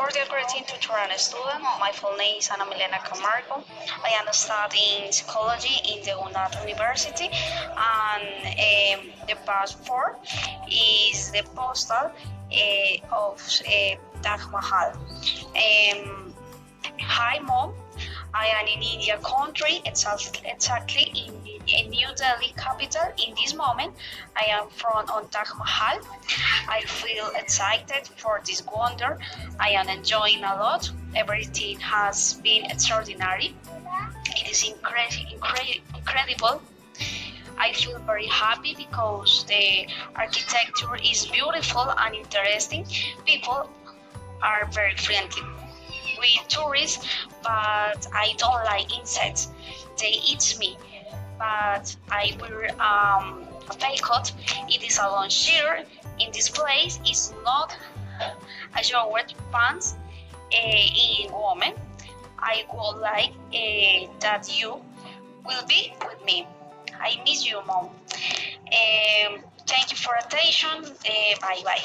cordial greeting to Toronto student. My full name is Ana Milena Camargo. I am studying psychology in the UNAT University, and the passport is the postal of Taj Mahal. Hi, mom. I am in India country, exactly in New Delhi capital. In this moment, I am from on Taj Mahal. I feel excited for this wonder. I am enjoying a lot. Everything has been extraordinary. It is incredible. I feel very happy because the architecture is beautiful and interesting. People are very friendly with tourists, but I don't like insects. They eat me. But I wear a peacoat. It is a long shirt. In this place, it's not a short pants in woman. I would like that you will be with me. I miss you, mom. Thank you for attention. Bye bye.